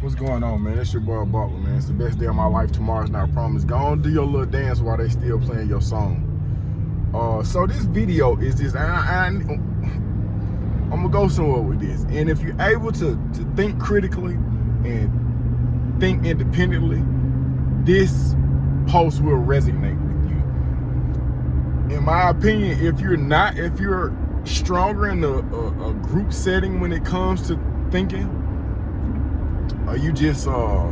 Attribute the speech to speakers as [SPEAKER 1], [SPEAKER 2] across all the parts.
[SPEAKER 1] What's going on, man? It's your boy Butler, man. It's the best day of my life. Tomorrow's not promised. Go on, do your little dance while they still playing your song. So this video is just, I'm gonna go somewhere with this. And if you're able to think critically and think independently, this post will resonate with you. In my opinion, if you're stronger in a group setting when it comes to thinking, or you just, I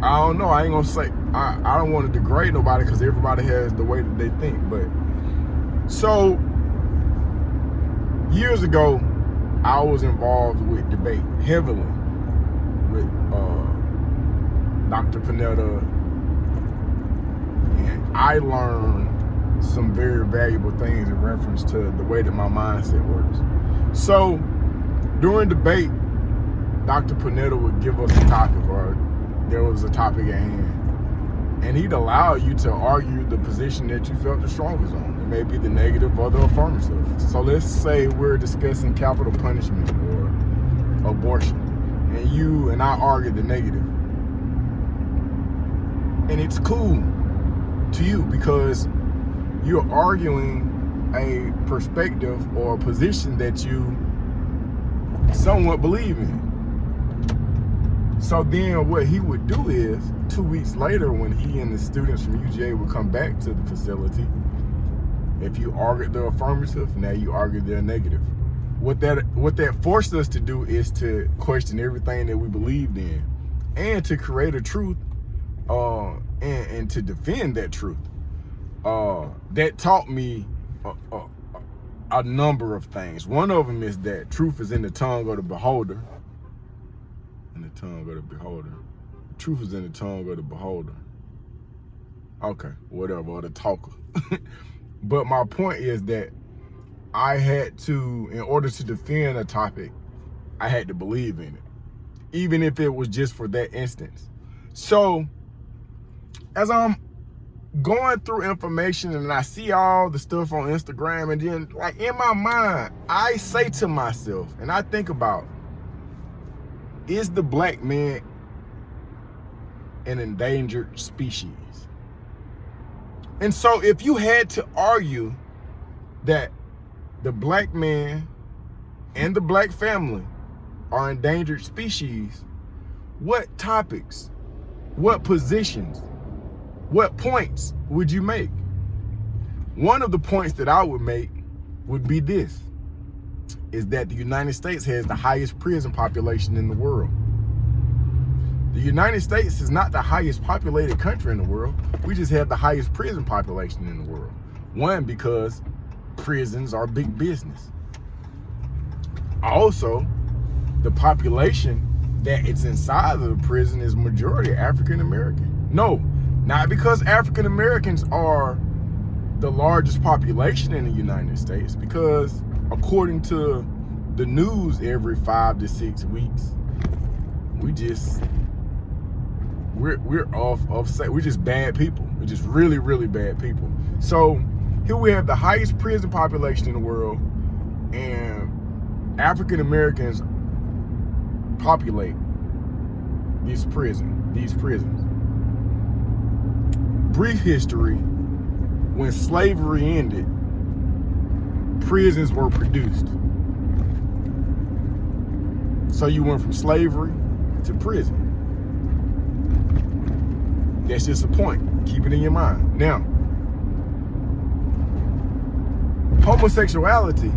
[SPEAKER 1] don't know, I ain't gonna say, I don't want to degrade nobody because everybody has the way that they think, but, so, years ago, I was involved with debate heavily with Dr. Panetta, and I learned some very valuable things in reference to the way that my mindset works. So, during debate, Dr. Panetta would give us a topic, or there was a topic at hand, and he'd allow you to argue the position that you felt the strongest on. It may be the negative or the affirmative. So let's say we're discussing capital punishment or abortion, and you and I argue the negative. And it's cool to you because you're arguing a perspective or a position that you somewhat believe in. So then what he would do is, 2 weeks later, when he and the students from UGA would come back to the facility, if you argued the affirmative, now you argue the negative. What that forced us to do is to question everything that we believed in, and to create a truth, and to defend that truth. That taught me a number of things. One of them is that truth is in the tongue of the beholder. In the tongue of the beholder. Truth is in the tongue of the beholder. Okay, whatever, or the talker. But my point is that I had to, in order to defend a topic, I had to believe in it, even if it was just for that instance. So, as I'm going through information and I see all the stuff on Instagram, and then, like, in my mind, I say to myself, and I think about, is the black man an endangered species? And so if you had to argue that the black man and the black family are endangered species, what topics, what positions, what points would you make? One of the points that I would make would be this, is that the United States has the highest prison population in the world. The United States is not the highest populated country in the world. We just have the highest prison population in the world. One, because prisons are big business. Also, the population that it's inside of the prison is majority African American. No, not because African Americans are the largest population in the United States, because according to the news, every 5 to 6 weeks, we're offset. We're just bad people. We're just really, really bad people. So here we have the highest prison population in the world, and African Americans populate these prisons. Brief history: when slavery ended, prisons were produced. So you went from slavery to prison. That's just a point. Keep it in your mind. Now, homosexuality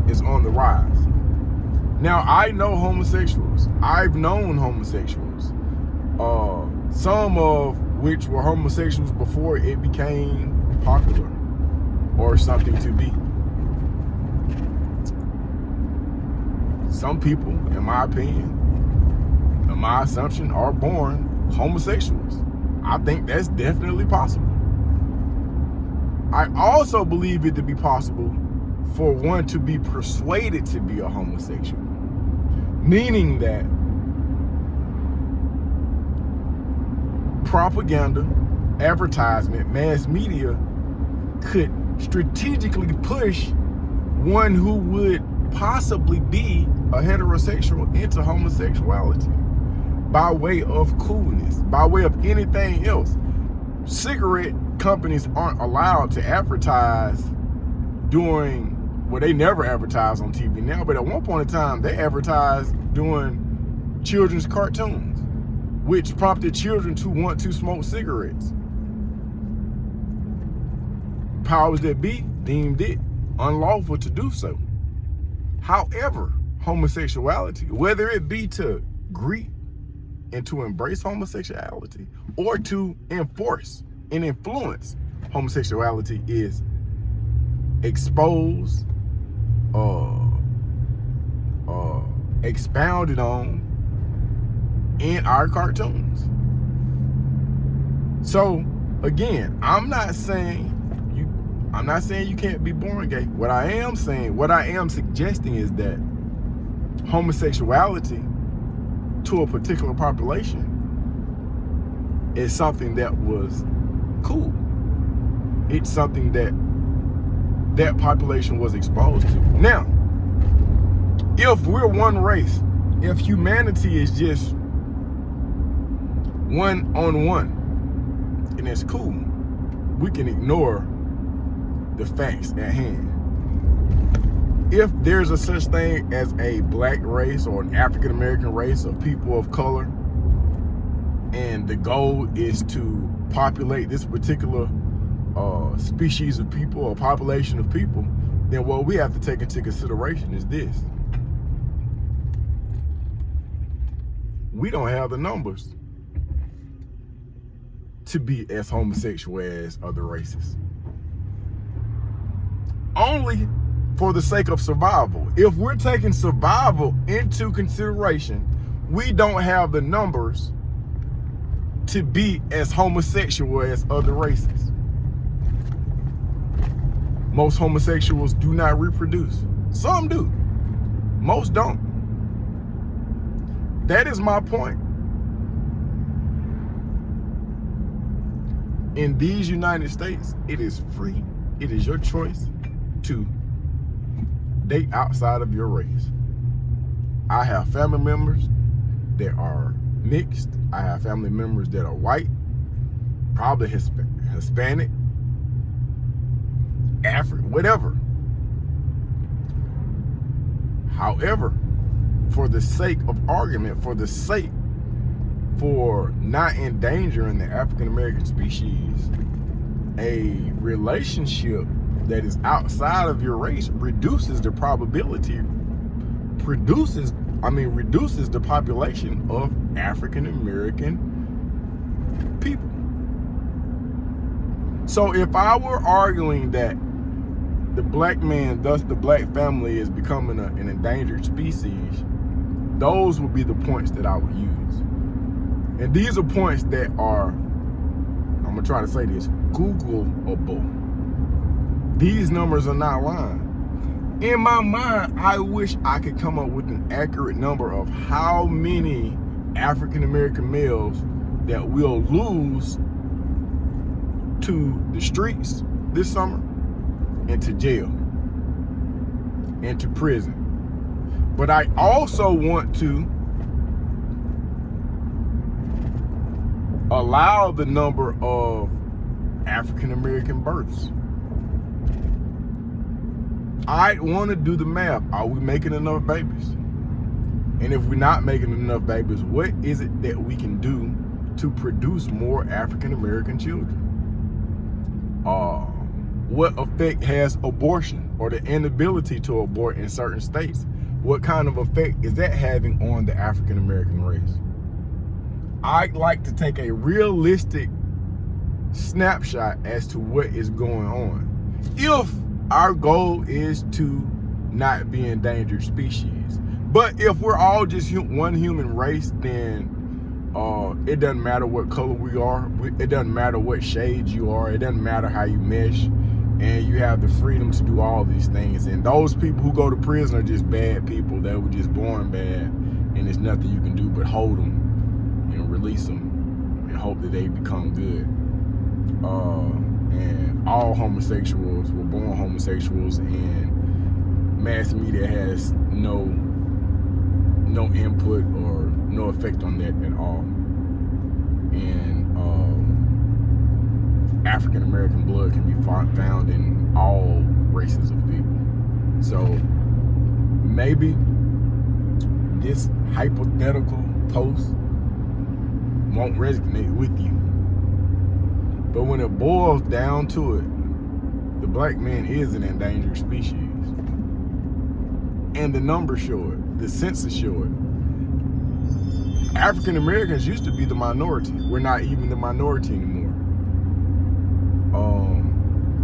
[SPEAKER 1] is on the rise. Now, I know homosexuals. I've known homosexuals. Some of which were homosexuals before it became popular or something to be. Some people, in my opinion, in my assumption, are born homosexuals. I think that's definitely possible. I also believe it to be possible for one to be persuaded to be a homosexual, meaning that propaganda, advertisement, mass media could strategically push one who would possibly be a heterosexual into homosexuality by way of coolness, by way of anything else. Cigarette companies aren't allowed to advertise during, well, they never advertise on TV now, but at one point in time, they advertised doing children's cartoons, which prompted children to want to smoke cigarettes. Powers that be deemed it unlawful to do so. However, homosexuality, whether it be to greet and to embrace homosexuality or to enforce and influence homosexuality, is exposed, expounded on in our cartoons. So again, I'm not saying you can't be born gay. What I am suggesting is that homosexuality to a particular population is something that was cool. It's something that that population was exposed to. Now, if we're one race, if humanity is just one-on-one, and it's cool, we can ignore the facts at hand. If there's a such thing as a black race or an African American race of people of color, and the goal is to populate this particular species of people or population of people, then what we have to take into consideration is this: we don't have the numbers to be as homosexual as other races. Only for the sake of survival. If we're taking survival into consideration, we don't have the numbers to be as homosexual as other races. Most homosexuals do not reproduce. Some do. Most don't. That is my point. In these United States, it is free. It is your choice to date outside of your race. I have family members that are mixed. I have family members that are white, probably Hispanic, African, whatever. However, for the sake of argument, for not endangering the African American species, a relationship that is outside of your race reduces the probability, reduces the population of African American people. So if I were arguing that the black man, thus the black family, is becoming an endangered species, those would be the points that I would use. And these are points that are, I'm gonna try to say this, Googleable. These numbers are not lying. In my mind, I wish I could come up with an accurate number of how many African American males that we'll lose to the streets this summer, and to jail, and to prison. But I also want to allow the number of African American births. I want to do the math. Are we making enough babies? And if we're not making enough babies, what is it that we can do to produce more African American children? What effect has abortion or the inability to abort in certain states? What kind of effect is that having on the African American race? I'd like to take a realistic snapshot as to what is going on. If our goal is to not be endangered species, but if we're all just one human race, then it doesn't matter what color we are. It doesn't matter what shade you are. It doesn't matter how you mesh. And you have the freedom to do all these things. And those people who go to prison are just bad people. They were just born bad. And there's nothing you can do but hold them and release them and hope that they become good. And all homosexuals were born homosexuals, and mass media has no no input or no effect on that at all. And African American blood can be found in all races of people. So maybe this hypothetical post won't resonate with you, but when it boils down to it, the black man is an endangered species, and the numbers show it, the census show it. African Americans used to be the minority. We're not even the minority anymore.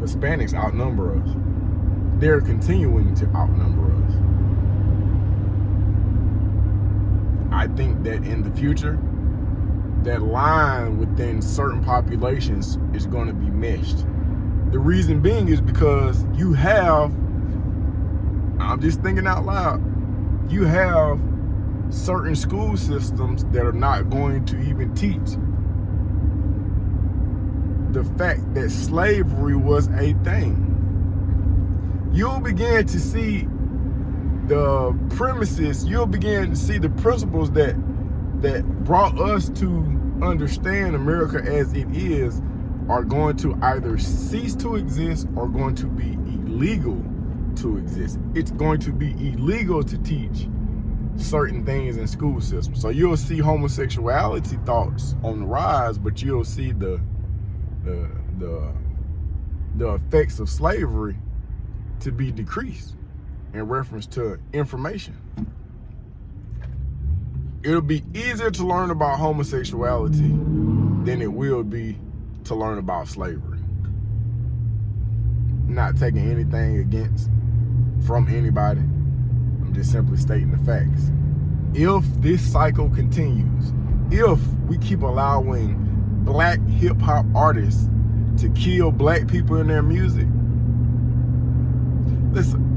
[SPEAKER 1] Hispanics outnumber us. They're continuing to outnumber us. I think that in the future, that line within certain populations is going to be meshed. The reason being is because you have, I'm just thinking out loud, you have certain school systems that are not going to even teach the fact that slavery was a thing. You'll begin to see the premises, you'll begin to see the principles that brought us to understand America as it is are going to either cease to exist or going to be illegal to exist. It's going to be illegal to teach certain things in school systems. So you'll see homosexuality thoughts on the rise, but you'll see the effects of slavery to be decreased in reference to information. It'll be easier to learn about homosexuality than it will be to learn about slavery. Not taking anything from anybody. I'm just simply stating the facts. If this cycle continues, if we keep allowing black hip hop artists to kill black people in their music, listen,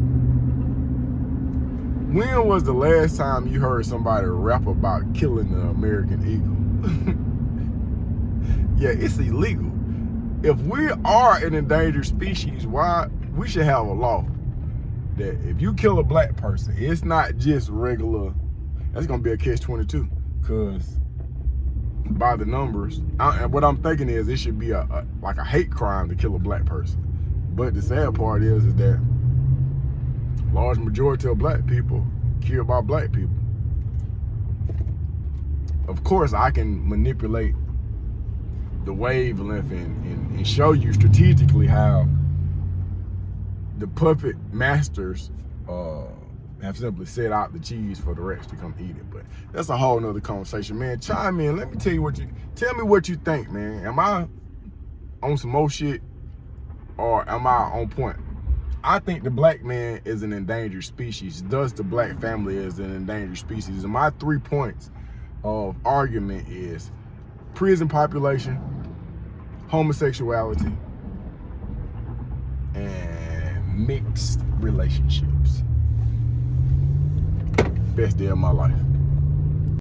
[SPEAKER 1] when was the last time you heard somebody rap about killing the American eagle? Yeah, it's illegal. If we are an endangered species, why we should have a law that if you kill a black person, it's not just regular. That's gonna be a catch-22, because by the numbers, what I'm thinking is it should be like a hate crime to kill a black person. But the sad part is that large majority of black people care about black people. Of course, I can manipulate the wavelength and show you strategically how the puppet masters have simply set out the cheese for the rest to come eat it. But that's a whole nother conversation, man. Chime in. Let me tell me what you think, man. Am I on some more shit or am I on point? I think the black man is an endangered species. Thus, the black family is an endangered species. And my 3 points of argument is prison population, homosexuality, and mixed relationships. Best day of my life.